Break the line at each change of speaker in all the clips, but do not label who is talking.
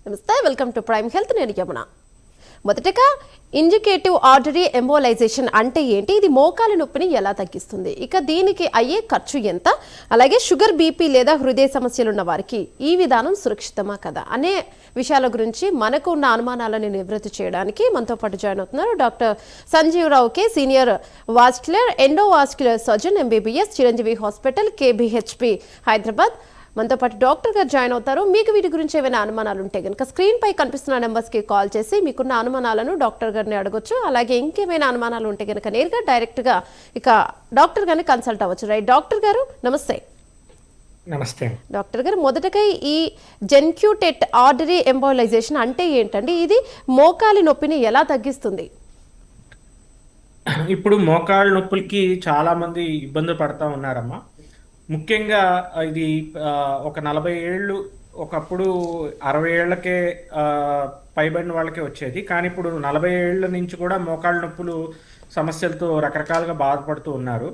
నమస్తే, welcome to prime health. నేను యమున. మొదటగా ఇంజికేటివ్ ఆర్టరీ ఎంబోలైజేషన్ అంటే ఏంటి, ఇది మోకాలి నొప్పిని ఎలా తగ్గిస్తుంది, ఇక దీనికి అయ్యే ఖర్చు ఎంత, అలాగే షుగర్, బీపీ లేదా హృదయ సమస్యలు ఉన్న వారికి ఈ విధానం సురక్షితమా కదా అనే విషయాల గురించి మనకు ఉన్న అనుమానాలను నివృత్తి చేయడానికి మనతో పాటు జాయిన్ అవుతున్నారు doctor Sanjeev Rao K, senior vascular endovascular surgeon, MBBS, Chiranjeevi hospital, KBHP, Hyderabad. మనతో పాటు డాక్టర్ గారు జాయిన్ అవుతారు. మీకు వీటి గురించి ఏమైనా అనుమానాలు ఉంటే కనుక స్క్రీన్ పై కనిపిస్తున్న నెంబర్స్కి కాల్ చేసి మీకున్న అనుమానాలను డాక్టర్ గారిని అడగొచ్చు. అలాగే ఇంకేమైనా అనుమానాలు ఉంటే కనుక నేరుగా డైరెక్ట్గా ఇక డాక్టర్ గారిని కన్సల్ట్ అవ్వచ్చు. రైట్ డాక్టర్ గారు, నమస్తే.
నమస్తే
డాక్టర్ గారు, మొదటగా ఈ జెన్క్యూటెట్ ఆర్టరీ ఎంబోలైజేషన్ అంటే ఏంటండి, ఇది మోకాలి నొప్పిని ఎలా తగ్గిస్తుంది?
ఇప్పుడు మోకాళ్ళ నొప్పులకి చాలా మంది ఇబ్బందులు పడతా ఉన్నారమ్మా. ముఖ్యంగా ఇది ఒక 40 ఏళ్ళు, ఒకప్పుడు 60 ఏళ్లకే పైబడిన వాళ్ళకే వచ్చేది. కానీ ఇప్పుడు 40 ఏళ్ల నుంచి కూడా మోకాళ్ళ నొప్పులు సమస్యలతో రకరకాలుగా బాధపడుతూ ఉన్నారు.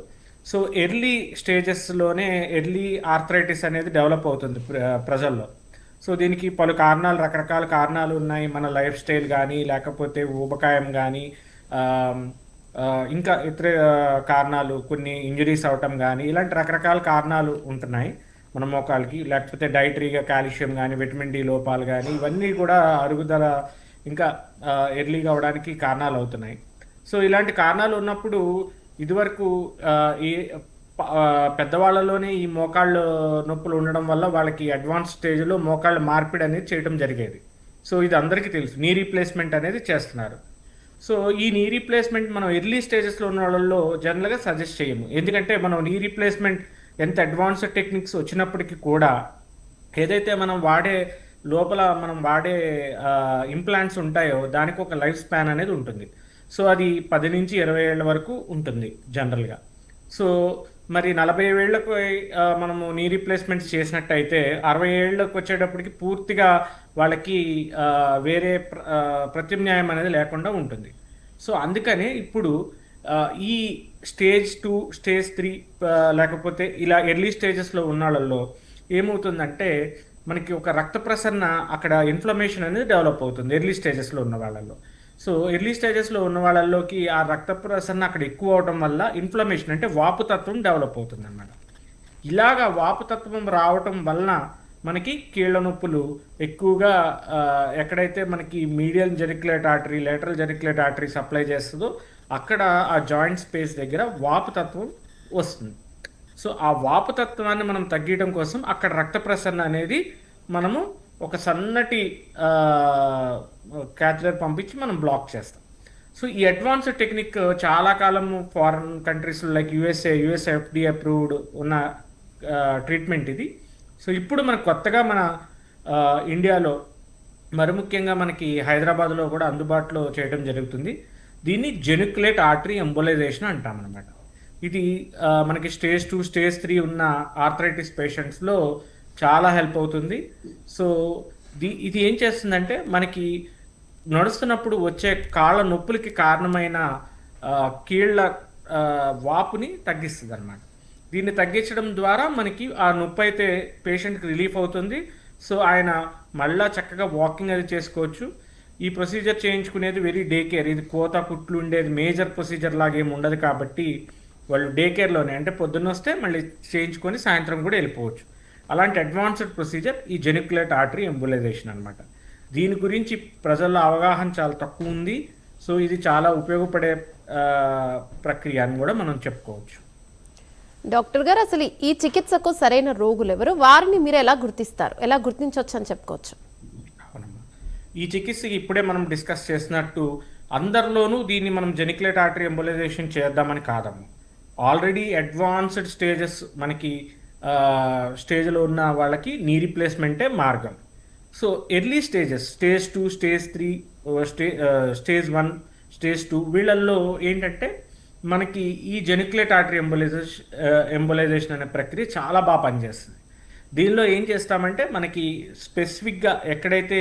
సో ఎర్లీ స్టేజెస్లోనే ఎర్లీ ఆర్థరైటిస్ అనేది డెవలప్ అవుతుంది ప్రజల్లో. సో దీనికి పలు కారణాలు, రకరకాల కారణాలు ఉన్నాయి. మన లైఫ్ స్టైల్ కానీ, లేకపోతే ఊబకాయం కానీ, ఇంకా ఇతర కారణాలు, కొన్ని ఇంజరీస్ అవటం కానీ, ఇలాంటి రకరకాల కారణాలు ఉంటున్నాయి మన మోకాలకి. లేకపోతే డైటరీగా కాల్షియం కానీ, విటమిన్ డి లోపాలు కానీ, ఇవన్నీ కూడా అరుగుదల ఇంకా ఎర్లీగా అవడానికి కారణాలు అవుతున్నాయి. సో ఇలాంటి కారణాలు ఉన్నప్పుడు ఇదివరకు ఈ పెద్దవాళ్ళలోనే ఈ మోకాళ్ళ నొప్పులు ఉండడం వల్ల వాళ్ళకి అడ్వాన్స్ స్టేజ్లో మోకాళ్ళ మార్పిడి అనేది చేయడం జరిగేది. సో ఇది అందరికీ తెలుసు. నీ రీప్లేస్మెంట్ అనేది చేస్తున్నారు. సో ఈ నీ రీప్లేస్మెంట్ మనం ఎర్లీ స్టేజెస్లో ఉన్న వాళ్ళలో జనరల్గా సజెస్ట్ చేయము. ఎందుకంటే మనం నీ రీప్లేస్మెంట్ ఎంత అడ్వాన్స్డ్ టెక్నిక్స్ వచ్చినప్పటికీ కూడా ఏదైతే మనం వాడే ఇంప్లాంట్స్ ఉంటాయో దానికి ఒక లైఫ్ స్పాన్ అనేది ఉంటుంది. సో అది 10 నుంచి 20 ఏళ్ళ వరకు ఉంటుంది జనరల్గా. సో మరి 40 ఏళ్లకు మనము నీ రీప్లేస్మెంట్స్ చేసినట్టయితే 60 ఏళ్ళకు వచ్చేటప్పటికి పూర్తిగా వాళ్ళకి వేరే ప్రత్యామ్నాయం అనేది లేకుండా ఉంటుంది. సో అందుకనే ఇప్పుడు ఈ స్టేజ్ 2, స్టేజ్ 3 లేకపోతే ఇలా ఎర్లీ స్టేజెస్లో ఉన్న వాళ్ళల్లో ఏమవుతుందంటే మనకి ఒక రక్త ప్రసరణ, అక్కడ ఇన్ఫ్లమేషన్ అనేది డెవలప్ అవుతుంది ఎర్లీ స్టేజెస్లో ఉన్న వాళ్ళల్లో. సో ఎర్లీ స్టేజెస్లో ఉన్న వాళ్ళలోకి ఆ రక్త ప్రసరణ అక్కడ ఎక్కువ అవడం వల్ల ఇన్ఫ్లమేషన్ అంటే వాపుతత్వం డెవలప్ అవుతుంది అన్నమాట. ఇలాగా వాపుతత్వం రావటం వలన మనకి కీళ్ళ నొప్పులు ఎక్కువగా ఎక్కడైతే మనకి medial geniculate artery, lateral geniculate artery supply చేస్తుందో అక్కడ ఆ జాయింట్ స్పేస్ దగ్గర వాపుతత్వం వస్తుంది. సో ఆ వాపుతత్వాన్ని మనం తగ్గించడం కోసం అక్కడ రక్త ప్రసరణ అనేది మనము ఒక సన్నటి క్యాథెటర్ పంపించి మనం బ్లాక్ చేస్తాం. సో ఈ అడ్వాన్స్డ్ టెక్నిక్ చాలా కాలం foreign countries like US FD approved ఉన్న ట్రీట్మెంట్ ఇది. సో ఇప్పుడు మనకు కొత్తగా మన ఇండియాలో, మరి ముఖ్యంగా మనకి హైదరాబాద్లో కూడా అందుబాటులో చేయడం జరుగుతుంది. దీన్ని జెనిక్యులేట్ ఆర్టరీ ఎంబోలైజేషన్ అంటాం అన్నమాట. ఇది మనకి స్టేజ్ 2, స్టేజ్ 3 ఉన్న ఆర్థరైటిస్ పేషెంట్స్లో చాలా హెల్ప్ అవుతుంది. సో ఇది ఏం చేస్తుందంటే మనకి నడుస్తున్నప్పుడు వచ్చే కాళ్ళ నొప్పులకి కారణమైన కీళ్ళ వాపుని తగ్గిస్తుంది అన్నమాట. దీన్ని తగ్గించడం ద్వారా మనకి ఆ నొప్పి అయితే పేషెంట్కి రిలీఫ్ అవుతుంది. సో ఆయన మళ్ళా చక్కగా వాకింగ్ అది చేసుకోవచ్చు. ఈ ప్రొసీజర్ చేయించుకునేది వెరీ డే కేర్. ఇది కోత కుట్లు ఉండేది మేజర్ ప్రొసీజర్ లాగా ఏమి ఉండదు కాబట్టి వాళ్ళు డే కేర్లోనే, అంటే పొద్దున్న వస్తే మళ్ళీ చేయించుకొని సాయంత్రం కూడా వెళ్ళిపోవచ్చు. అలాంటి అడ్వాన్స్డ్ ప్రొసీజర్ ఈ జెనిక్యులేట్ ఆర్టరీ ఎంబోలైజేషన్ అనమాట. దీని గురించి ప్రజల్లో అవగాహన చాలా తక్కువ ఉంది. సో ఇది చాలా ఉపయోగపడే ప్రక్రియ అని కూడా మనం చెప్పుకోవచ్చు.
డాక్టర్ గారు, అసలు ఈ చికిత్సకు సరైన రోగులు ఎవరు, వారిని మీరు ఎలా గుర్తిస్తారు, ఎలా గుర్తించవచ్చు అని చెప్పుకోవచ్చు?
అవునమ్మా, ఈ చికిత్సకి ఇప్పుడే మనం డిస్కస్ చేసినట్టు అందరిలోనూ దీన్ని మనం జెనిక్యులేట్ ఆర్టరీ ఎంబోలైజేషన్ చేద్దామని కాదమ్మా. ఆల్రెడీ అడ్వాన్స్డ్ స్టేజెస్ మనకి స్టేజ్లో ఉన్న వాళ్ళకి నీ రీప్లేస్మెంటే మార్గం. So early stages, stage 2, stage 3, stage 1, stage 2 వీళ్ళల్లో ఏంటంటే మనకి ఈ జెనిక్యులేట్ ఆర్టరీ ఎంబోలైజేషన్ అనే ప్రక్రియ చాలా బాగా పనిచేస్తుంది. దీనిలో ఏం చేస్తామంటే మనకి స్పెసిఫిక్గా ఎక్కడైతే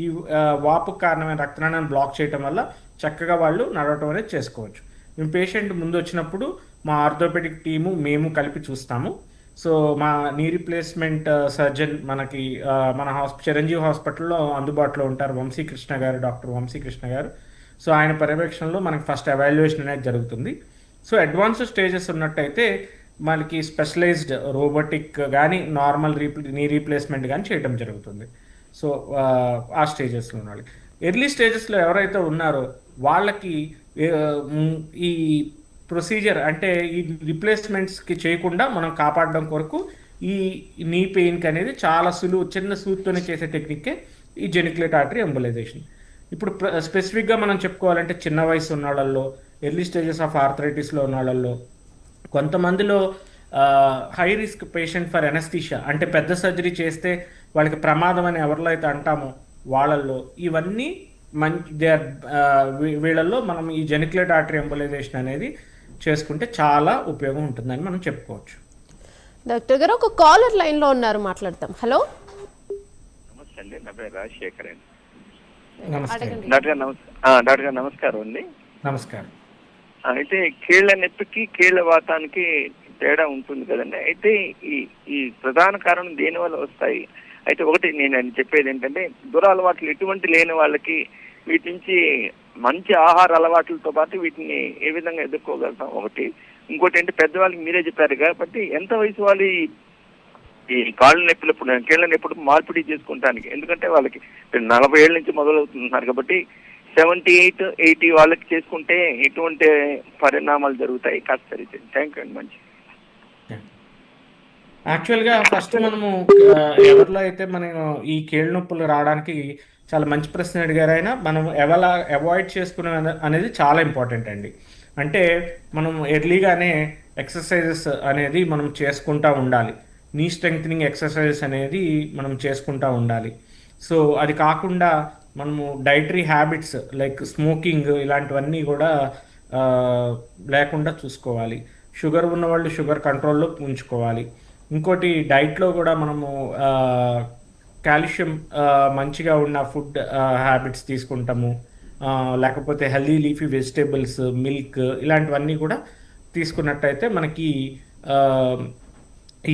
ఈ వాపుకు కారణమైన రక్తనాళాన్ని బ్లాక్ చేయటం వల్ల చక్కగా వాళ్ళు నడవటం అనేది చేసుకోవచ్చు. మేము పేషెంట్ ముందు వచ్చినప్పుడు మా ఆర్థోపెడిక్ టీము మేము కలిపి చూస్తాము. సో మా నీ రీప్లేస్మెంట్ సర్జన్ మనకి మన చిరంజీవి హాస్పిటల్లో అందుబాటులో ఉంటారు, వంశీకృష్ణ గారు, డాక్టర్ వంశీకృష్ణ గారు. సో ఆయన పర్యవేక్షణలో మనకి ఫస్ట్ ఎవాల్యుయేషన్ అనేది జరుగుతుంది. సో అడ్వాన్స్డ్ స్టేజెస్ ఉన్నట్టయితే మనకి స్పెషలైజ్డ్ రోబోటిక్ కానీ నార్మల్ నీ రీప్లేస్మెంట్ కానీ చేయడం జరుగుతుంది. సో ఆ స్టేజెస్లో ఉన్న వాళ్ళకి, ఎర్లీ స్టేజెస్లో ఎవరైతే ఉన్నారో వాళ్ళకి ఈ ప్రొసీజర్ అంటే ఈ రిప్లేస్మెంట్స్కి చేయకుండా మనం కాపాడడం కొరకు ఈ నీ పెయిన్కి అనేది చాలా సులువు, చిన్న సూత్తోనే చేసే టెక్నిక్కే ఈ జెనిక్యులేట్ ఆర్టరీ ఎంబోలైజేషన్. ఇప్పుడు స్పెసిఫిక్గా మనం చెప్పుకోవాలంటే చిన్న వయసు ఉన్న వాళ్ళల్లో, ఎర్లీ స్టేజెస్ ఆఫ్ ఆర్థరైటిస్లో ఉన్న వాళ్ళల్లో, కొంతమందిలో high risk patient for anaesthesia అంటే పెద్ద సర్జరీ చేస్తే వాళ్ళకి ప్రమాదం అని ఎవరిలో అయితే అంటామో వాళ్ళల్లో, ఇవన్నీ వీళ్ళల్లో మనం ఈ జెనిక్యులేట్ ఆర్టరీ ఎంబోలైజేషన్ అనేది చేసుకుంటే చాలా ఉపయోగం ఉంటుందని మనం చెప్పుకోవచ్చు.
డాక్టర్ గారు ఒక కాలర్ లైన్ లో ఉన్నారు, మాట్లాడతాం. హలో,
నమస్తే అండి, నా పేరు రాజశేఖర్ అండి.
నమస్తే
డాక్టర్ గారు నమస్కారం అండి.
నమస్కారం.
అయితే కీళ్ల నొప్పికి కీళ్ల వాతానికి తేడా ఉంటుంది కదండి. అయితే ఈ ఈ ప్రధాన కారణం దేని వల్ల వస్తాయి? అయితే ఒకటి నేను చెప్పేది ఏంటంటే, దురలవాట్లు ఎటువంటి లేని వాళ్ళకి వీటి నుంచి మంచి ఆహార అలవాట్లతో పాటు వీటిని ఏ విధంగా ఎదుర్కోగలుగుతాం ఒకటి. ఇంకోటి ఏంటి, పెద్దవాళ్ళకి మీరే చెప్పారు కాబట్టి ఎంత వయసు వాళ్ళు ఈ కాళ్ళ నొప్పులప్పుడు కీళ్ళ నొప్పుడు మార్పిడి చేసుకుంటానికి, ఎందుకంటే వాళ్ళకి 40 ఏళ్ళ నుంచి మొదలవుతున్నారు కాబట్టి 78, 80 వాళ్ళకి చేసుకుంటే ఎటువంటి పరిణామాలు జరుగుతాయి కాస్త తెలియదు. థ్యాంక్ యూ అండి. మంచి
యాక్చువల్గా ఫస్ట్ మనము ఎవరిలో అయితే మనం ఈ కీళ్ళ నొప్పులు రావడానికి చాలా మంచి ప్రశ్న అడిగారు ఆయన. మనం ఎలా అవాయిడ్ చేసుకునే అనేది చాలా ఇంపార్టెంట్ అండి. అంటే మనం ఎర్లీగానే ఎక్సర్సైజెస్ అనేది మనం చేసుకుంటూ ఉండాలి. నీ స్ట్రెంగ్థనింగ్ ఎక్సర్సైజెస్ అనేది మనం చేసుకుంటూ ఉండాలి. సో అది కాకుండా మనము డైటరీ హ్యాబిట్స్ లైక్ స్మోకింగ్ ఇలాంటివన్నీ కూడా లేకుండా చూసుకోవాలి. షుగర్ ఉన్న వాళ్ళు షుగర్ కంట్రోల్లో ఉంచుకోవాలి. ఇంకోటి డైట్లో కూడా మనము కాల్షియం మంచిగా ఉన్న ఫుడ్ హ్యాబిట్స్ తీసుకుంటాము, లేకపోతే హెల్దీ లీఫీ వెజిటేబుల్స్, మిల్క్ ఇలాంటివన్నీ కూడా తీసుకున్నట్టయితే మనకి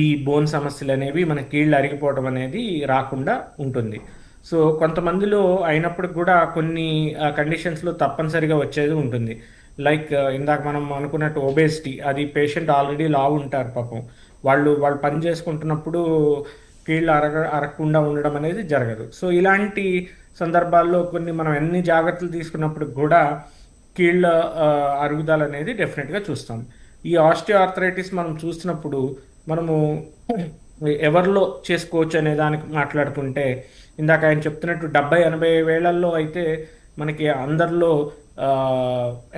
ఈ బోన్ సమస్యలు అనేవి మన కీళ్ళు అరిగిపోవడం అనేది రాకుండా ఉంటుంది. సో కొంతమందిలో అయినప్పటికి కూడా కొన్ని కండిషన్స్లో తప్పనిసరిగా వచ్చేది ఉంటుంది. లైక్ ఇందాక మనం అనుకున్నట్టు ఒబేసిటీ, అది పేషెంట్ ఆల్రెడీ లావు ఉంటారు పాపం, వాళ్ళు పని చేసుకుంటున్నప్పుడు కీళ్ళు అరగకుండా ఉండడం అనేది జరగదు. సో ఇలాంటి సందర్భాల్లో కొన్ని మనం ఎన్ని జాగ్రత్తలు తీసుకున్నప్పుడు కూడా కీళ్ళ అరుగుదల అనేది డెఫినెట్గా చూస్తాం. ఈ ఆస్టియోఆర్థరైటిస్ మనం చూసినప్పుడు మనము ఎవరిలో చేసుకోవచ్చు అనే దానికి మాట్లాడుకుంటే, ఇందాక ఆయన చెప్తున్నట్టు 70-80 వేళల్లో అయితే మనకి అందరిలో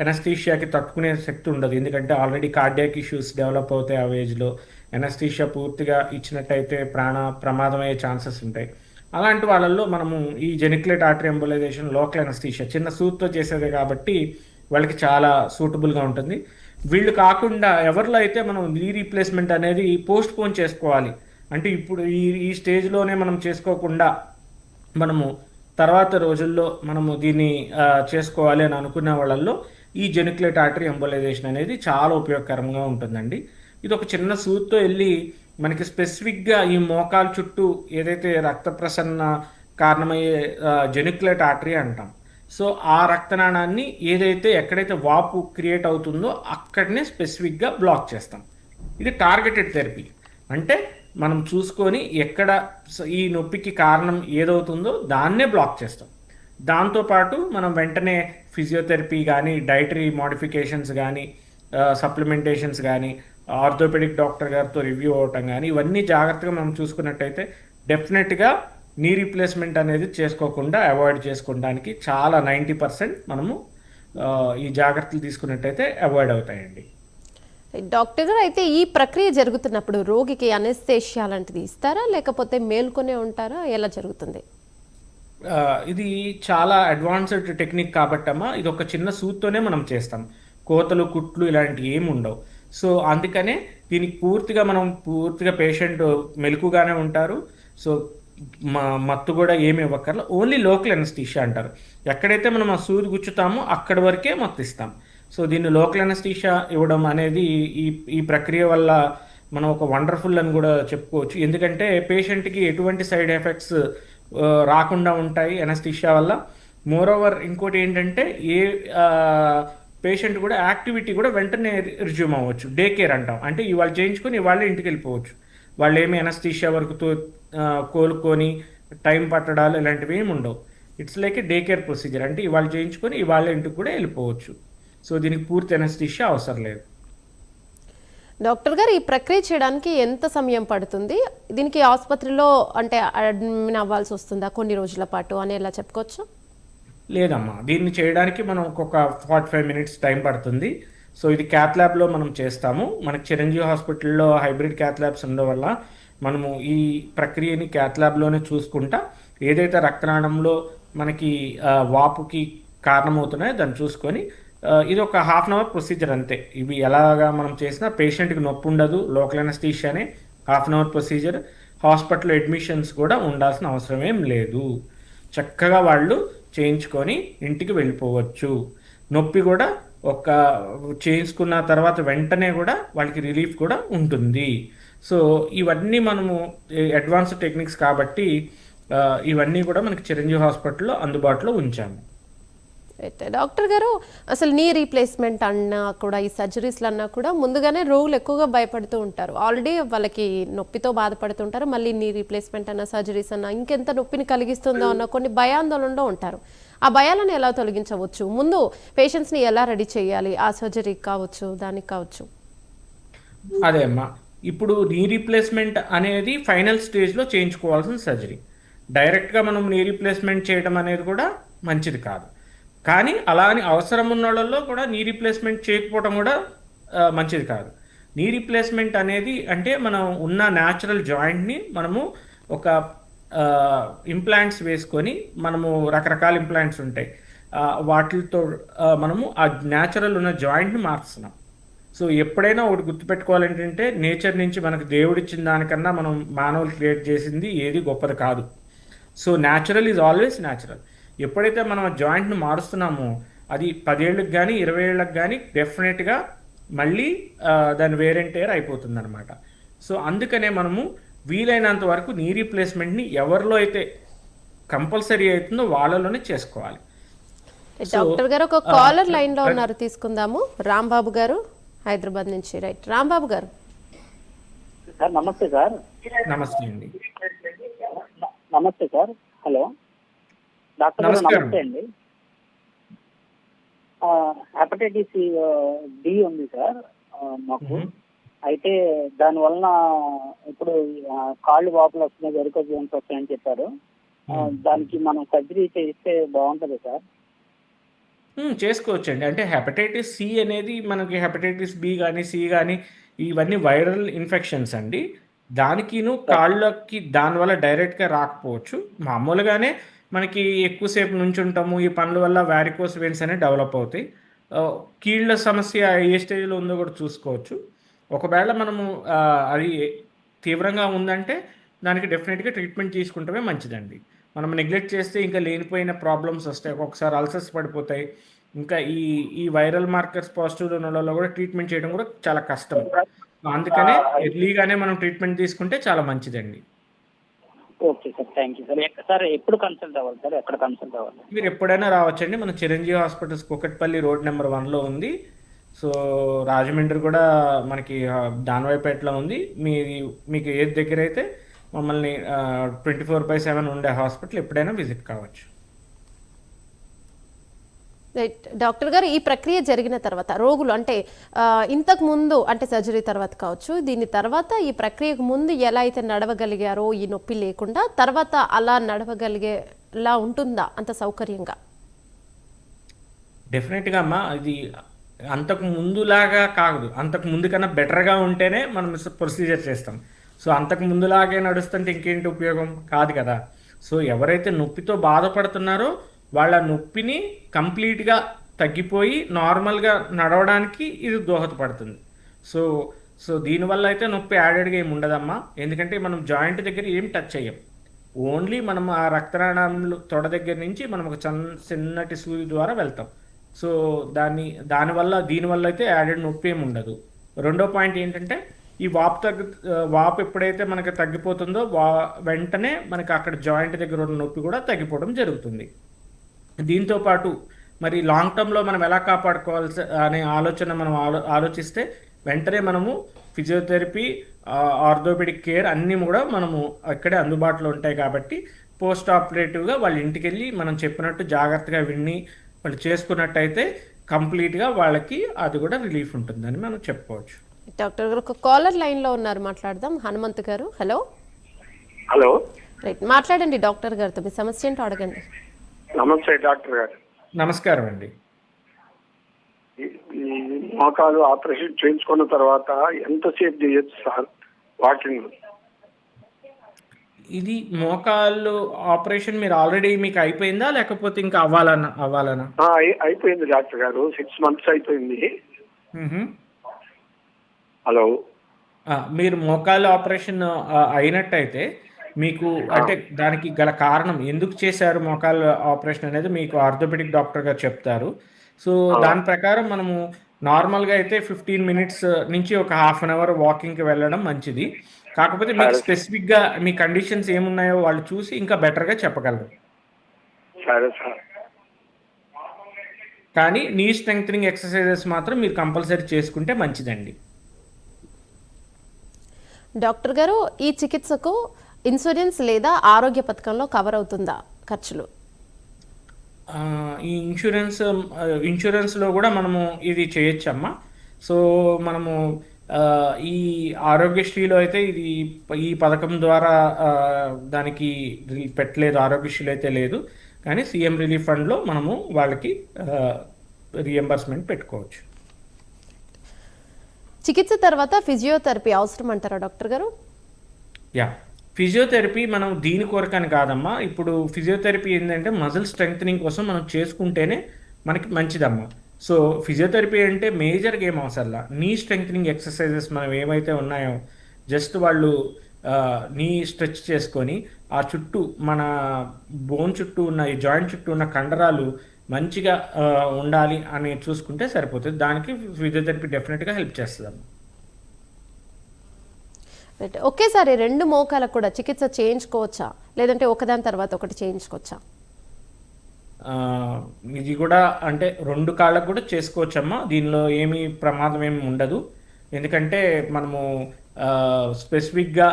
ఎనస్థీషియాకి తట్టుకునే శక్తి ఉండదు. ఎందుకంటే ఆల్రెడీ కార్డియాక్ ఇష్యూస్ డెవలప్ అవుతాయి ఆ ఏజ్లో. ఎనస్థీషియా పూర్తిగా ఇచ్చినట్టయితే ప్రమాదం అయ్యే ఛాన్సెస్ ఉంటాయి. అలాంటి వాళ్ళల్లో మనము ఈ జెనిక్యులేట్ ఆర్టరీ ఎంబోలైజేషన్ లోకల్ ఎనస్థీషియా చిన్న సూత్తో చేసేదే కాబట్టి వాళ్ళకి చాలా సూటబుల్గా ఉంటుంది. వీళ్ళు కాకుండా ఎవరిలో అయితే మనం నీ రీప్లేస్మెంట్ అనేది పోస్ట్ పోన్ చేసుకోవాలి, అంటే ఇప్పుడు ఈ స్టేజ్లోనే మనం చేసుకోకుండా మనము తర్వాత రోజుల్లో మనము దీన్ని చేసుకోవాలి అని అనుకునే వాళ్ళల్లో ఈ జెనిక్యులేట్ ఆర్టరీ ఎంబోలైజేషన్ అనేది చాలా ఉపయోగకరంగా ఉంటుందండి. ఇది ఒక చిన్న సూత్తో వెళ్ళి మనకి స్పెసిఫిక్గా ఈ మోకాలు చుట్టూ ఏదైతే రక్త ప్రసరణ కారణమయ్యే జెనిక్యులేట్ ఆర్టరీ అంటాం. సో ఆ రక్తనాళాన్ని ఏదైతే ఎక్కడైతే వాపు క్రియేట్ అవుతుందో అక్కడనే స్పెసిఫిక్గా బ్లాక్ చేస్తాం. ఇది టార్గెటెడ్ థెరపీ, అంటే మనం చూసుకొని ఎక్కడ ఈ నొప్పికి కారణం ఏదవుతుందో దాన్నే బ్లాక్ చేస్తాం. దాంతోపాటు మనం వెంటనే ఫిజియోథెరపీ కానీ, డైటరీ మోడిఫికేషన్స్ కానీ, సప్లిమెంటేషన్స్ కానీ, ఆర్థోపెడిక్ డాక్టర్ గారితో రివ్యూ అవ్వటం కానీ, ఇవన్నీ జాగ్రత్తగా మనం చూసుకున్నట్టయితే డెఫినెట్గా నీ రీప్లేస్మెంట్ అనేది చేసుకోకుండా అవాయిడ్ చేసుకోవడానికి చాలా 90% మనము ఈ జాగ్రత్తలు తీసుకున్నట్టయితే అవాయిడ్ అవుతాయండి.
డాక్టర్ గారు, అయితే ఈ ప్రక్రియ జరుగుతున్నప్పుడు రోగికి అనెస్థేషియా లాంటిది ఇస్తారా, లేకపోతే మేల్కొనే ఉంటారా, ఎలా జరుగుతుంది?
ఇది చాలా అడ్వాన్స్డ్ టెక్నిక్ కాబట్టమ్మా, ఇది ఒక చిన్న సూత్తోనే మనం చేస్తాం. కోతలు, కుట్లు ఇలాంటివి ఏమి ఉండవు. సో అందుకనే దీనికి పూర్తిగా పేషెంట్ మెలకుగానే ఉంటారు. సో మత్తు కూడా ఏమి ఇవ్వక్కర్లా, ఓన్లీ లోకల్ ఎనస్థీషియా అంటారు. ఎక్కడైతే మనం ఆ సూది గుచ్చుతామో అక్కడి వరకే మత్తు ఇస్తాం. సో దీన్ని లోకల్ ఎనస్థీషియా ఇవ్వడం అనేది ఈ ప్రక్రియ వల్ల మనం ఒక వండర్ఫుల్ అని కూడా చెప్పుకోవచ్చు. ఎందుకంటే పేషెంట్కి ఎటువంటి సైడ్ ఎఫెక్ట్స్ రాకుండా ఉంటాయి ఎనస్థీషియా వల్ల. మోరోవర్ ఇంకోటి ఏంటంటే పేషెంట్ కూడా యాక్టివిటీ కూడా వెంటనే రిజ్యూమ్ అవ్వచ్చు. డే కేర్ అంటాం, అంటే ఇవాళ చేయించుకొని ఇవాళ ఇంటికి వెళ్ళిపోవచ్చు. వాళ్ళు ఏమి ఎనస్థీషియా వరకు కోలుకొని టైం పట్టడాలు ఇలాంటివి ఏమి ఉండవు. It's like A day care procedure, అంటే ఇవాళ చేయించుకొని ఇవాళ ఇంటికి కూడా వెళ్ళిపోవచ్చు. సో దీనికి పూర్తి ఎనస్థీషియా అవసరం లేదు.
డాక్టర్ గారు, ఈ ప్రక్రియ చేయడానికి ఎంత సమయం పడుతుంది? దీనికి ఆసుపత్రిలో అంటే అడ్మిట్ అవ్వాల్సి వస్తుందా కొన్ని రోజుల పాటు అని ఎలా చెప్పుకోవచ్చు?
లేదమ్మా, దీన్ని చేయడానికి మనం ఒక 45 minutes టైం పడుతుంది. సో ఇది క్యాత్ ల్యాబ్లో మనం చేస్తాము. మనకి చిరంజీవి హాస్పిటల్లో హైబ్రిడ్ క్యాత్ ల్యాబ్స్ ఉండడం వల్ల మనము ఈ ప్రక్రియని క్యాత్ ల్యాబ్లోనే చూసుకుంటా ఏదైతే రక్తనాళంలో మనకి వాపుకి కారణమవుతున్నాయో దాన్ని చూసుకొని ఇది ఒక 1/2 hour ప్రొసీజర్ అంతే. ఇవి ఎలాగా మనం చేసినా పేషెంట్కి నొప్పి ఉండదు. లోకల్ అనస్థీషియానే 1/2 hour ప్రొసీజర్. హాస్పిటల్ అడ్మిషన్స్ కూడా ఉండాల్సిన అవసరం ఏం లేదు. చక్కగా వాళ్ళు చేయించుకొని ఇంటికి వెళ్ళిపోవచ్చు. నొప్పి కూడా చేయించుకున్న తర్వాత వెంటనే కూడా వాళ్ళకి రిలీఫ్ కూడా ఉంటుంది. సో ఇవన్నీ మనము అడ్వాన్స్డ్ టెక్నిక్స్ కాబట్టి ఇవన్నీ కూడా మనకి చిరంజీవి హాస్పిటల్లో అందుబాటులో ఉంచాము.
అయితే డాక్టర్ గారు, అసలు నీ రీప్లేస్మెంట్ అన్నా కూడా ఈ సర్జరీస్లు అన్నా కూడా ముందుగానే రోగులు ఎక్కువగా భయపడుతూ ఉంటారు. ఆల్రెడీ వాళ్ళకి నొప్పితో బాధపడుతుంటారు, మళ్ళీ నీ రీప్లేస్మెంట్ అన్న సర్జరీస్ అన్నా ఇంకెంత నొప్పిని కలిగిస్తుందో అన్న కొన్ని భయాందోళనలో ఉంటారు. ఆ భయాలను ఎలా తొలగించవచ్చు? ముందు పేషెంట్స్ని ఎలా రెడీ చేయాలి ఆ సర్జరీకి కావచ్చు, దానికి కావచ్చు?
అదే అమ్మా, ఇప్పుడు నీ రీప్లేస్మెంట్ అనేది ఫైనల్ స్టేజ్లో చేయించుకోవాల్సిన సర్జరీ. డైరెక్ట్గా మనం నీ రీప్లేస్మెంట్ చేయడం అనేది కూడా మంచిది కాదు. కానీ అలా అని అవసరం ఉన్న వాళ్ళల్లో కూడా నీ రీప్లేస్మెంట్ చేయకపోవడం కూడా మంచిది కాదు. నీ రీప్లేస్మెంట్ అనేది అంటే మనం ఉన్న న్యాచురల్ జాయింట్ని మనము ఒక ఇంప్లాంట్స్ వేసుకొని, మనము రకరకాల ఇంప్లాంట్స్ ఉంటాయి, వాటితో మనము ఆ న్యాచురల్ ఉన్న జాయింట్ని మార్చుతున్నాం. సో ఎప్పుడైనా ఒకటి గుర్తుపెట్టుకోవాలంటే నేచర్ నుంచి మనకు దేవుడిచ్చిన దానికన్నా మనం మానవులు క్రియేట్ చేసింది ఏది గొప్పది కాదు. So natural is always natural. ఎప్పుడైతే మనం ఆ జాయింట్ని మారుస్తున్నామో అది 10 ఏళ్ళకి కానీ 20 ఏళ్ళకి కానీ డెఫినెట్గా మళ్ళీ దాని వేర్ అండ్ టేర్ అయిపోతుంది అనమాట. సో అందుకనే మనము వీలైనంత వరకు నీ రీప్లేస్మెంట్ని ఎవరిలో అయితే కంపల్సరీ అవుతుందో వాళ్ళలోనే చేసుకోవాలి.
డాక్టర్ గారు, ఒక కాలర్ లైన్లో ఉన్నారు, తీసుకుందాము. రాంబాబు గారు హైదరాబాద్ నుంచి. రైట్, రాంబాబు గారు.
సార్ నమస్తే సార్.
నమస్తే అండి.
నమస్తే సార్. హలో డాక్టర్ గారు, నమస్తే అండి. హెపటైటిస్ డి ఉంది సార్ మాకు. అయితే దానివలన ఇప్పుడు కాళ్ళు వాపులు వస్తున్నాయి, వెరికోస్ వెయిన్స్ వస్తాయని చెప్పారు. దానికి మనం సర్జరీ చేస్తే బాగుంటుంది సార్?
చేసుకోవచ్చండి. అంటే హెపటైటిస్ సి అనేది మనకి హెపటైటిస్ బి కానీ సి కానీ ఇవన్నీ వైరల్ ఇన్ఫెక్షన్స్ అండి. దానికిను కాళ్ళకి దానివల్ల డైరెక్ట్గా రాకపోవచ్చు. మామూలుగానే మనకి ఎక్కువసేపు నుంచుంటాము, ఈ పనుల వల్ల వారికోస్ వెయిన్స్ అనేవి డెవలప్ అవుతాయి. కీళ్ళ సమస్య ఏ స్టేజ్లో ఉందో కూడా చూసుకోవచ్చు. ఒకవేళ మనము అది తీవ్రంగా ఉందంటే దానికి డెఫినెట్గా ట్రీట్మెంట్ తీసుకుంటమే మంచిదండి. మనం నెగ్లెక్ట్ చేస్తే ఇంకా లేనిపోయిన ప్రాబ్లమ్స్ వస్తాయి. ఒక్కొక్కసారి అల్సర్స్ పడిపోతాయి. ఇంకా ఈ వైరల్ మార్కర్స్ పాజిటివ్ ఉన్న వాళ్ళలో కూడా ట్రీట్మెంట్ చేయడం కూడా చాలా కష్టం. అందుకనే ఎర్లీగానే మనం ట్రీట్మెంట్ తీసుకుంటే చాలా మంచిదండి.
Okay sir, thank you sir. Sir ఎప్పుడు కన్సల్ట్ అవ్వాలి సార్? ఎక్కడ కన్సల్ట్ అవ్వాలి?
మీరు ఎప్పుడైనా రావచ్చండి. మన Chiranjeevi hospitals Kukatpally road number 1లో ఉంది. సో రాజమండ్రి కూడా మనకి దానవాయిపేటలో ఉంది. మీకు ఏది దగ్గర అయితే మమ్మల్ని 24/7 ఉండే హాస్పిటల్ ఎప్పుడైనా విజిట్ కావచ్చు.
రైట్ డాక్టర్ గారు, ఈ ప్రక్రియ జరిగిన తర్వాత రోగులు అంటే ఇంతకు ముందు అంటే సర్జరీ తర్వాత కావచ్చు, దీని తర్వాత ఈ ప్రక్రియకు ముందు ఎలా అయితే నడవగలిగారో ఈ నొప్పి లేకుండా, తర్వాత అలా నడవగలిగేలా ఉంటుందా అంత సౌకర్యంగా?
డెఫినెట్గా అమ్మా, అది అంతకు ముందులాగా కాదు, అంతకు ముందు కన్నా బెటర్గా ఉంటేనే మనం ప్రొసీజర్ చేస్తాం. సో అంతకు ముందులాగే నడుస్తుంటే ఇంకేంటి ఉపయోగం? కాదు కదా. సో ఎవరైతే నొప్పితో బాధపడుతున్నారో వాళ్ళ నొప్పిని కంప్లీట్గా తగ్గిపోయి నార్మల్గా నడవడానికి ఇది దోహదపడుతుంది. సో దీనివల్ల అయితే నొప్పి యాడెడ్గా ఏమి ఉండదమ్మా. ఎందుకంటే మనం జాయింట్ దగ్గర ఏం టచ్ చేయం. ఓన్లీ మనం ఆ రక్తనాళాలు తొడ దగ్గర నుంచి మనం ఒక చిన్నటి సూది ద్వారా వెళ్తాం. సో దీనివల్ల అయితే యాడెడ్ నొప్పి ఏమి ఉండదు. రెండో పాయింట్ ఏంటంటే ఈ వాపు ఎప్పుడైతే మనకి తగ్గిపోతుందో వెంటనే మనకి అక్కడ జాయింట్ దగ్గర ఉన్న నొప్పి కూడా తగ్గిపోవడం జరుగుతుంది. దీంతో పాటు మరి లాంగ్ టర్మ్లో మనం ఎలా కాపాడుకోవాల్సి అనే ఆలోచన మనం ఆలోచిస్తే వెంటనే మనము ఫిజియోథెరపీ, ఆర్థోపెడిక్ కేర్ అన్నీ కూడా మనము అక్కడే అందుబాటులో ఉంటాయి. కాబట్టి పోస్ట్ ఆపరేటివ్గా వాళ్ళ ఇంటికి వెళ్ళి మనం చెప్పినట్టు జాగ్రత్తగా విని వాళ్ళు చేసుకున్నట్టయితే కంప్లీట్గా వాళ్ళకి అది కూడా రిలీఫ్ ఉంటుందని మనం చెప్పుకోవచ్చు.
డాక్టర్ గారు ఒక కాలర్ లైన్లో ఉన్నారు, మాట్లాడదాం. హనుమంత్ గారు, హలో.
హలో,
రైట్, మాట్లాడండి డాక్టర్ గారితో, మీ సమస్య ఏంటో అడగండి.
నమస్తే డాక్టర్ గారు.
నమస్కారం అండి.
ఈ మోకాలు ఆపరేషన్ చేయించుకున్న తర్వాత ఎంతసేపు చేయొచ్చు సార్ వాకింగ్?
ఇది మోకాళ్ళు ఆపరేషన్ మీరు ఆల్రెడీ మీకు అయిపోయిందా లేకపోతే ఇంకా అవ్వాలనా?
అయిపోయింది డాక్టర్ గారు, 6 months అయిపోయింది. హలో,
మీరు మోకాళ్ళ ఆపరేషన్ అయినట్టయితే మీకు అంటే దానికి గల కారణం ఎందుకు చేశారు మోకాళ్ళ ఆపరేషన్ అనేది మీకు ఆర్థోపెడిక్ డాక్టర్ గారు చెప్తారు. సో దాని ప్రకారం మనము నార్మల్గా అయితే 15 minutes నుంచి ఒక 1/2 hour వాకింగ్కి వెళ్ళడం మంచిది. కాకపోతే మీకు స్పెసిఫిక్గా మీ కండిషన్స్ ఏమున్నాయో వాళ్ళు చూసి ఇంకా బెటర్గా చెప్పగలరు.
సరే సార్.
కానీ నీ స్ట్రెంగ్థనింగ్ ఎక్సర్సైజెస్ మాత్రం మీరు కంపల్సరీ చేసుకుంటే మంచిదండి.
డాక్టర్ గారు, ఈ చికిత్సకు ఇన్సూరెన్స్ లేదా ఆరోగ్య పథకంలో కవర్ అవుతుందా ఖర్చులు?
ఈ ఇన్సూరెన్స్లో కూడా మనము ఇది చేయొచ్చమ్మా. సో మనము ఈ ఆరోగ్యశ్రీలో అయితే ఈ పథకం ద్వారా దానికి పెట్టలేదు, ఆరోగ్యశ్రీలో అయితే లేదు. కానీ సీఎం రిలీఫ్ ఫండ్లో మనము వాళ్ళకి రీఎంబర్స్మెంట్ పెట్టుకోవచ్చు.
చికిత్స తర్వాత ఫిజియోథెరపీ అవసరం అంటారా డాక్టర్ గారు?
ఫిజియోథెరపీ మనం దీని కొరకని కాదమ్మా. ఇప్పుడు ఫిజియోథెరపీ ఏంటంటే మజిల్ స్ట్రెంగ్థనింగ్ కోసం మనం చేసుకుంటేనే మనకి మంచిదమ్మా. సో ఫిజియోథెరపీ అంటే మేజర్గా ఏం అవసరంలా, నీ స్ట్రెంగ్థనింగ్ ఎక్సర్సైజెస్ మనం ఏమైతే ఉన్నాయో జస్ట్ వాళ్ళు నీ స్ట్రెచ్ చేసుకొని ఆ చుట్టూ మన బోన్ చుట్టూ ఉన్న ఈ జాయింట్ చుట్టూ ఉన్న కండరాలు మంచిగా ఉండాలి అని చూసుకుంటే సరిపోతుంది. దానికి ఫిజియోథెరపీ డెఫినెట్గా హెల్ప్ చేస్తుందమ్మా.
ఒకేసారి 2 మోకాలకు కూడా చికిత్స చేయించుకోవచ్చా, లేదంటే ఒకదాని తర్వాత ఒకటి చేయించుకోవచ్చా?
ఇది కూడా అంటే 2 కాళ్ళకు కూడా చేసుకోవచ్చమ్మా. దీనిలో ఏమీ ప్రమాదం ఏమి ఉండదు. ఎందుకంటే మనము స్పెసిఫిక్గా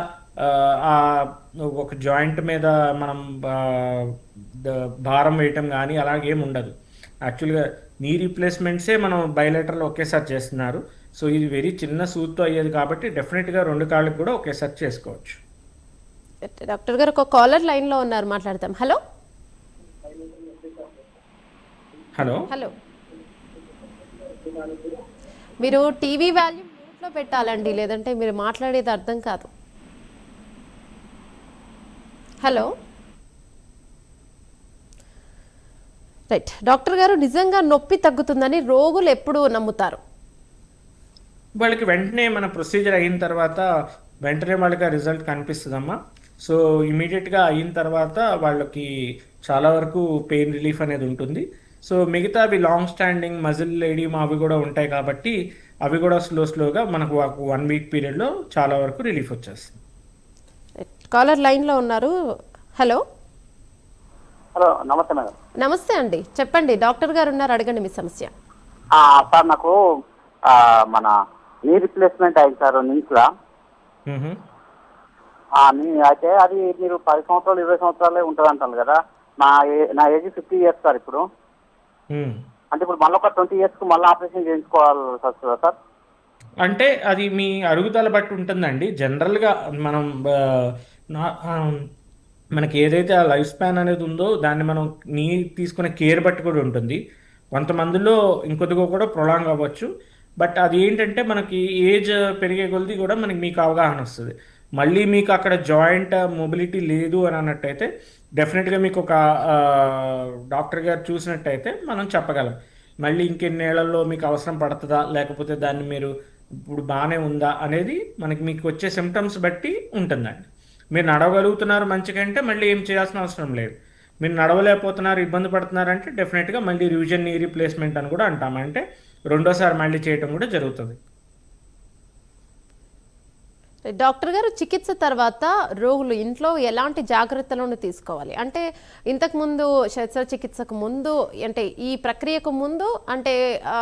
ఒక జాయింట్ మీద మనం భారం వేయటం కానీ అలాగేమి ఉండదు. యాక్చువల్గా నీ రీప్లేస్మెంట్సే మనం బయలేటరల్ ఒకేసారి చేస్తున్నారు. సో ఇది వెరీ చిన్న సూత్తో అయ్యేది కాబట్టి డెఫినెట్గా 2 కాళ్ళకు కూడా ఒకేసారి చేసుకోవచ్చు.
డాక్టర్ గారు ఒక కాలర్ లైన్లో ఉన్నారు, మాట్లాడతాం. హలో
హలో
హలో, మీరు టీవీ వాల్యూమ్ మ్యూట్లో పెట్టాలండి, లేదంటే మీరు మాట్లాడేది అర్థం కాదు. Hello, right. డాక్టర్ గారు, నిజంగా నొప్పి తగ్గుతుందని రోగులు ఎప్పుడు నమ్ముతారు?
వాళ్ళకి వెంటనే మన ప్రొసీజర్ అయిన తర్వాత వెంటనే వాళ్ళకి ఆ రిజల్ట్ కనిపిస్తుందమ్మా. సో ఇమీడియట్గా అయిన తర్వాత వాళ్ళకి చాలా వరకు పెయిన్ రిలీఫ్ అనేది ఉంటుంది. సో మిగతా అవి లాంగ్ స్టాండింగ్ మజిల్ ఎడిమా అవి కూడా ఉంటాయి కాబట్టి అవి కూడా స్లోగా మనకు 1 week పీరియడ్లో చాలా వరకు రిలీఫ్ వచ్చేస్తుంది.
కాలర్ లైన్లో ఉన్నారు. హలో
హలో, నమస్తే మేడం.
నమస్తే అండి, చెప్పండి. డాక్టర్ గారు ఉన్నారు, అడగండి మీ సమస్య.
సార్, నాకు మన నీ రీప్లేస్మెంట్ అయింది సార్ నిమ్స్లా. అయితే అది మీరు 10 సంవత్సరాలు 20 సంవత్సరాలే ఉంటుంది అంటారు కదా. నా ఏజ్ 50 years సార్ ఇప్పుడు. అంటే ఇప్పుడు మళ్ళీ ఒక 20 years మళ్ళీ ఆపరేషన్ చేయించుకోవాలి వస్తుందా సార్?
అంటే అది మీ అరుగుదల బట్టి ఉంటుందండి. జనరల్గా మనం మనకి ఏదైతే ఆ లైఫ్ స్పాన్ అనేది ఉందో దాన్ని మనం తీసుకునే కేర్ బట్టి కూడా ఉంటుంది. కొంతమందిలో ఇంకొద్దిగా కూడా ప్రొలాంగ్ అవ్వచ్చు. బట్ అది ఏంటంటే మనకి ఏజ్ పెరిగే కొద్దీ కూడా మీకు అవగాహన వస్తుంది. మళ్ళీ మీకు అక్కడ జాయింట్ మొబిలిటీ లేదు అని అన్నట్టయితే డెఫినెట్గా మీకు ఒక డాక్టర్ గారు చూసినట్టయితే మనం చెప్పగలం మళ్ళీ ఇంకెన్నేళ్లలో మీకు అవసరం పడుతుందా, లేకపోతే దాన్ని మీరు ఇప్పుడు బాగానే ఉందా అనేది మీకు వచ్చే సిమ్టమ్స్ బట్టి ఉంటుందండి. మీరు నడవగలుగుతున్నారు మంచిగా అంటే మళ్ళీ ఏం చేయాల్సిన అవసరం లేదు. మీరు నడవలేకపోతున్నారు, ఇబ్బంది పడుతున్నారంటే డెఫినెట్గా మళ్ళీ రివిజన్ నీ రీప్లేస్మెంట్ అని కూడా అంటాం. అంటే 2వ సారి మళ్ళీ చేయటం కూడా జరుగుతుంది.
డాక్టర్ గారు, చికిత్స తర్వాత రోగులు ఇంట్లో ఎలాంటి జాగ్రత్తలను తీసుకోవాలి? అంటే ఇంతకుముందు శస్త్రచికిత్సకు ముందు, అంటే ఈ ప్రక్రియకు ముందు, అంటే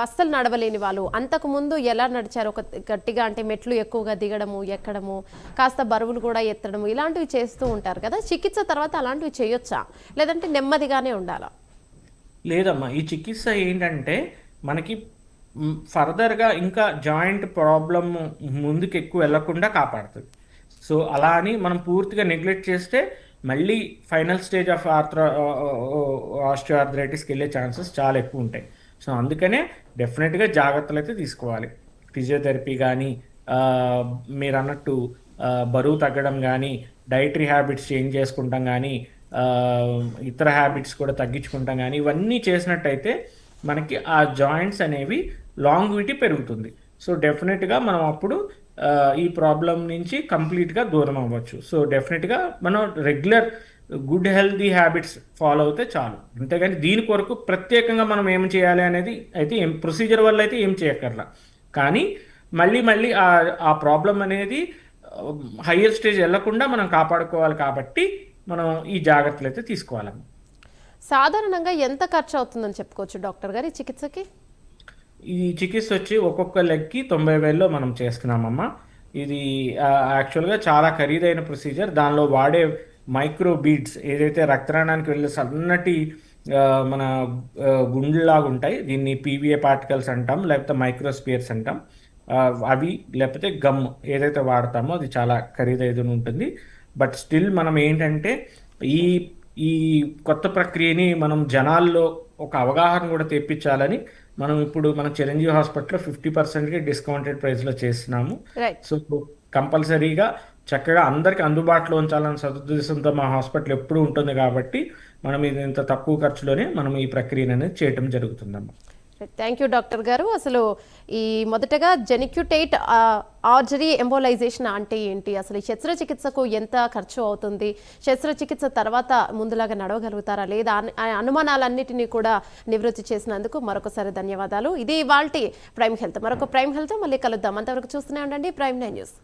అస్సలు నడవలేని వాళ్ళు అంతకు ముందు ఎలా నడిచారు? ఒక గట్టిగా అంటే మెట్లు ఎక్కువగా దిగడము, ఎక్కడము, కాస్త బరువులు కూడా ఎత్తడము, ఇలాంటివి చేస్తూ ఉంటారు కదా. చికిత్స తర్వాత అలాంటివి చేయొచ్చా, లేదంటే నెమ్మదిగానే ఉండాలా?
లేదమ్మా, ఈ చికిత్స ఏంటంటే మనకి ఫర్దర్గా ఇంకా జాయింట్ ప్రాబ్లం ముందుకు ఎక్కువ వెళ్లకుండా కాపాడుతుంది. సో అలా అని మనం పూర్తిగా నెగ్లెక్ట్ చేస్తే మళ్ళీ ఫైనల్ స్టేజ్ ఆఫ్ ఆస్టియోఆర్థరైటిస్కి వెళ్ళే ఛాన్సెస్ చాలా ఎక్కువ ఉంటాయి. సో అందుకనే డెఫినెట్గా జాగ్రత్తలు అయితే తీసుకోవాలి. ఫిజియోథెరపీ కానీ, మీరు అన్నట్టు బరువు తగ్గడం కానీ, డైటరీ హ్యాబిట్స్ చేంజ్ చేసుకుంటాం కానీ, ఇతర హ్యాబిట్స్ కూడా తగ్గించుకుంటాం కానీ, ఇవన్నీ చేసినట్టయితే మనకి ఆ జాయింట్స్ అనేవి లాంగ్విటీ పెరుగుతుంది. సో డెఫినెట్గా మనం అప్పుడు ఈ ప్రాబ్లం నుంచి కంప్లీట్గా దూరం అవ్వచ్చు. సో డెఫినెట్గా మనం regular good healthy habits follow అవుతే చాలు. అంతేగాని దీని కొరకు ప్రత్యేకంగా మనం ఏం చేయాలి అనేది అయితే ఏం ప్రొసీజర్ వల్ల అయితే ఏం చేయక్కర్లా. కానీ మళ్ళీ మళ్ళీ ఆ ప్రాబ్లం అనేది హయ్యర్ స్టేజ్ వెళ్లకుండా మనం కాపాడుకోవాలి. కాబట్టి మనం ఈ జాగ్రత్తలు అయితే తీసుకోవాలమ్మా.
సాధారణంగా ఎంత ఖర్చు అవుతుందని చెప్పుకోవచ్చు డాక్టర్ గారు ఈ చికిత్సకి?
ఈ చికిత్స వచ్చి ఒక్కొక్క లెగ్కి 90,000లో మనం చేస్తున్నామమ్మా. ఇది యాక్చువల్గా చాలా ఖరీదైన ప్రొసీజర్. దానిలో వాడే మైక్రో బీడ్స్ ఏదైతే రక్తనాళానికి వెళ్ళే సన్నటి మన గుండ్లాగా ఉంటాయి, దీన్ని పీవీఏ పార్టికల్స్ అంటాం, లేకపోతే మైక్రోస్పియర్స్ అంటాం. అవి లేకపోతే గమ్ ఏదైతే వాడతామో అది చాలా ఖరీదైన ఉంటుంది. బట్ స్టిల్ మనం ఏంటంటే ఈ కొత్త ప్రక్రియని మనం జనాల్లో ఒక అవగాహన కూడా తెప్పించాలని మనం ఇప్పుడు మన చిరంజీవి హాస్పిటల్లో 50%కి డిస్కౌంటెడ్ ప్రైస్లో చేస్తున్నాము. సో కంపల్సరీగా చక్కగా అందరికీ అందుబాటులో ఉంచాలని సదుద్దేశంతో మా హాస్పిటల్ ఎప్పుడు ఉంటుంది. కాబట్టి మనం ఇది ఇంత తక్కువ ఖర్చులోనే మనం ఈ ప్రక్రియను అనేది చేయటం జరుగుతుందమ్మా.
థ్యాంక్ యూ డాక్టర్ గారు. అసలు ఈ మొదటగా జెనిక్యుటేట్ ఆర్టరీ ఎంబోలైజేషన్ అంటే ఏంటి, అసలు ఈ శస్త్రచికిత్సకు ఎంత ఖర్చు అవుతుంది, శస్త్రచికిత్స తర్వాత ముందులాగా నడవగలుగుతారా లేదా అనుమానాలన్నిటినీ కూడా నివృత్తి చేసినందుకు మరొకసారి ధన్యవాదాలు. ఇది ఇవాల్టి ప్రైమ్ హెల్త్. మరొక ప్రైమ్ హెల్త్ మళ్ళీ కలుద్దాం. అంతవరకు చూస్తూనే ఉండండి ప్రైమ్ 9 న్యూస్.